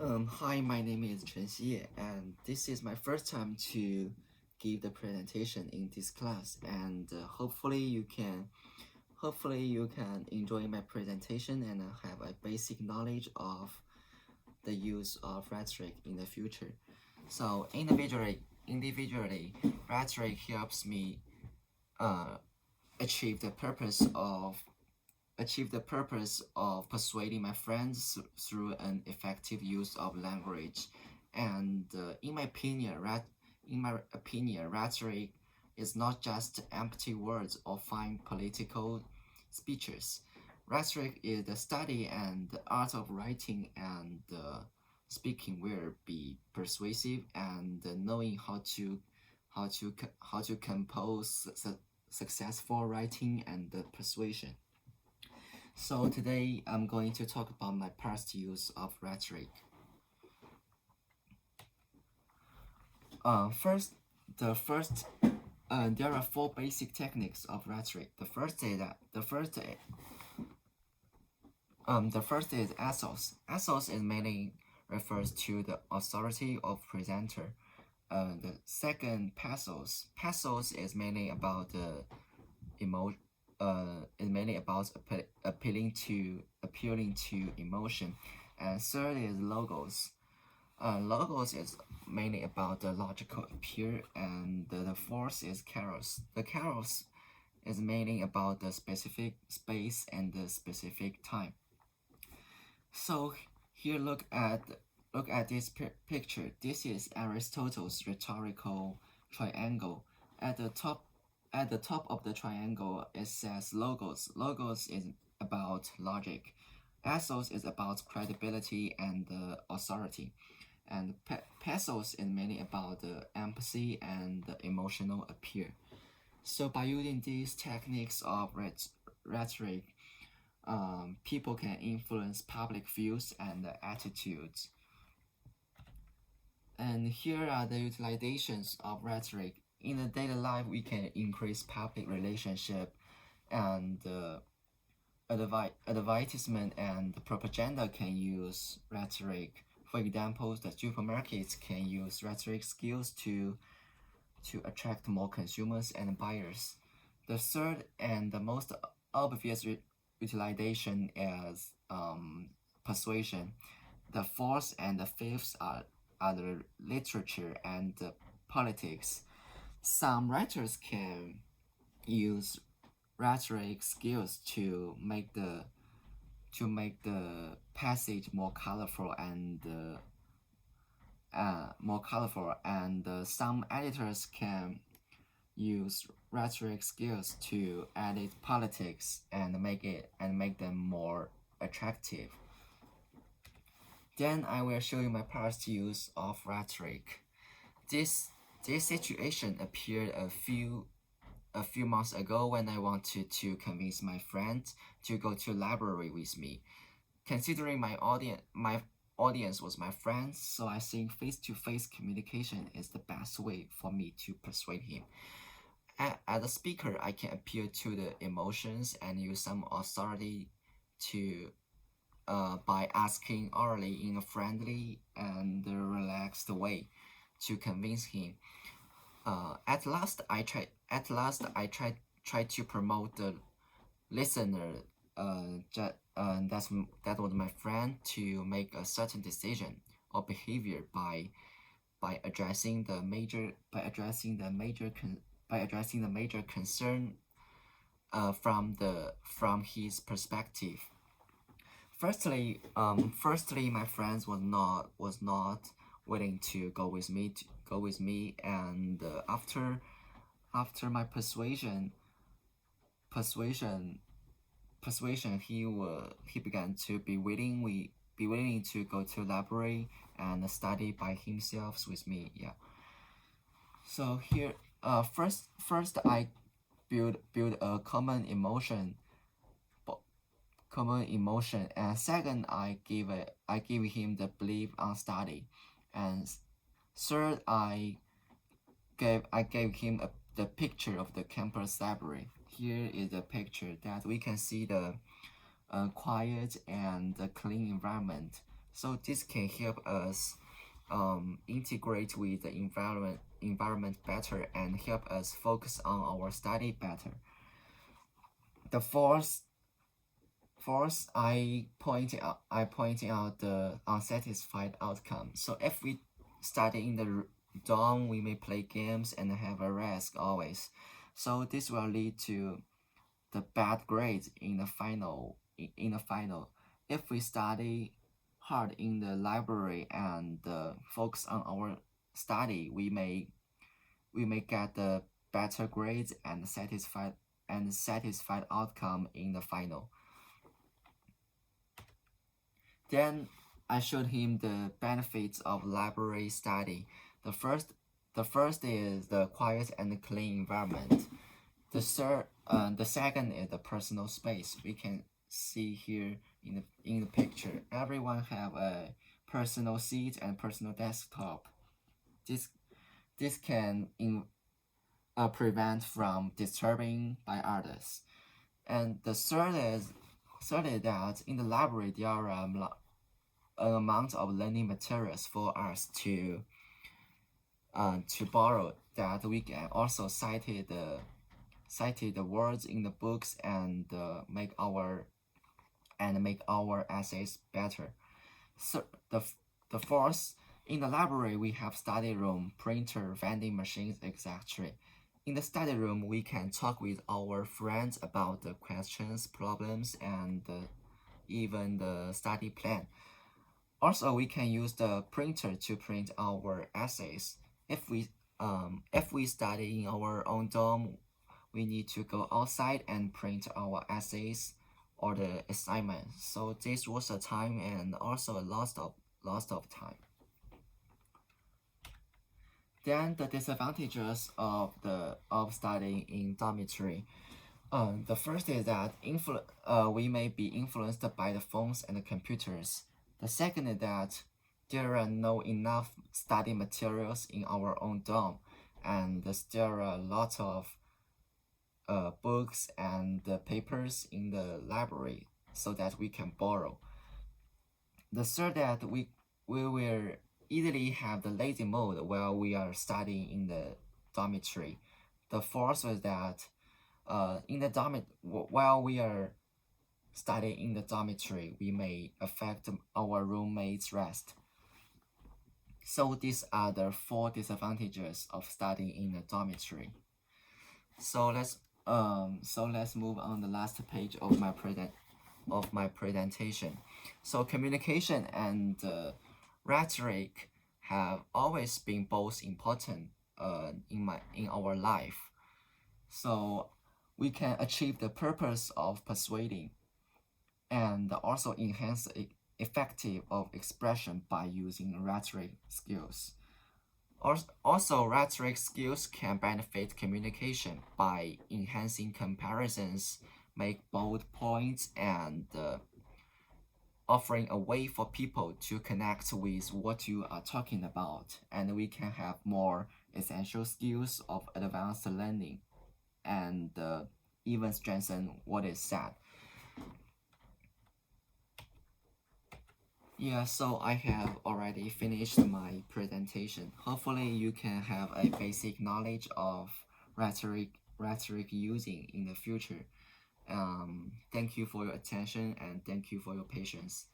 Hi, my name is chenxiye, and this is my first time to give the presentation in this class, and hopefully you can enjoy my presentation and have a basic knowledge of the use of rhetoric in the future. So individually, rhetoric helps me uh, achieve the purpose of persuading my friends through an effective use of language. And in my opinion, rhetoric is not just empty words or fine political speeches. Rhetoric is the study and the art of writing and speaking will be persuasive and knowing how to compose successful writing and persuasion. So today I'm going to talk about my past use of rhetoric. First, there are four basic techniques of rhetoric. The first is ethos. Ethos is mainly refers to the authority of presenter. The second, pathos. Pathos is mainly about the emotion. Is mainly about appealing to emotion. And third is logos. Logos is mainly about the logical appeal, and the fourth is carols. The carols is mainly about the specific space and the specific time. So here look at this picture. This is Aristotle's rhetorical triangle. At the top of the triangle, it says logos. Logos is about logic. Ethos is about credibility and authority. And pathos is mainly about the empathy and the emotional appeal. So by using these techniques of rhetoric, people can influence public views and attitudes. And here are the utilizations of rhetoric. In the daily life, we can increase public relationship, and advertisement and propaganda can use rhetoric. For example, the supermarkets can use rhetoric skills to attract more consumers and buyers. The third and the most obvious utilization is persuasion. The fourth and the fifth are the literature and the politics. Some writers can use rhetoric skills to make the passage more colorful and some editors can use rhetoric skills to edit politics and make them more attractive. Then I will show you my past use of rhetoric. This situation appeared a few months ago when I wanted to convince my friend to go to library with me. Considering my audience was my friend, so I think face-to-face communication is the best way for me to persuade him. As a speaker, I can appeal to the emotions and use some authority to by asking orally in a friendly and relaxed way to convince him. At last, I tried to promote the listener. That was my friend to make a certain decision or behavior by addressing the major concern from his perspective. Firstly, my friends was not willing to go with me, and after my persuasion, he began to be willing to go to library and study by himself with me. Yeah. So here, first I build a common emotion, and second I give him the belief on study, and third I gave him the picture of the campus library. Here is the picture that we can see the quiet and the clean environment. So this can help us integrate with the environment better and help us focus on our study better. The fourth, I pointed out the unsatisfied outcome. So if we study in the dorm, we may play games and have a rest always. So this will lead to the bad grades in the final. If we study hard in the library and focus on our study, we may get the better grades and satisfied outcome in the final. Then I showed him the benefits of library study. The first is the quiet and clean environment. The second is the personal space. We can see here in the picture. Everyone have a personal seat and personal desktop. This can prevent from disturbing by others. And the third is that in the library there are an amount of learning materials for us to borrow, that we can also cite the words in the books and make our essays better. So the fourth, in the library we have study room, printer, vending machines, etc. In the study room, we can talk with our friends about the questions, problems, and even the study plan. Also, we can use the printer to print our essays. If we study in our own dorm, we need to go outside and print our essays or the assignments. So this was a time and also a loss of time. Then the disadvantages of studying in dormitory. The first is that we may be influenced by the phones and the computers. The second is that there are no enough study materials in our own dorm, and there are a lot of books and papers in the library so that we can borrow. The third, that we will easily have the lazy mode while we are studying in the dormitory. The fourth is that while we are studying in the dormitory, we may affect our roommates' rest. So these are the 4 disadvantages of studying in a dormitory. So let's move on the last page of my presentation. So communication and rhetoric have always been both important in our life. So we can achieve the purpose of persuading and also enhance the effective of expression by using rhetoric skills. Also, rhetoric skills can benefit communication by enhancing comparisons, make bold points, and offering a way for people to connect with what you are talking about. And we can have more essential skills of advanced learning and even strengthen what is said. Yeah, so I have already finished my presentation. Hopefully you can have a basic knowledge of rhetoric using in the future. Thank you for your attention and thank you for your patience.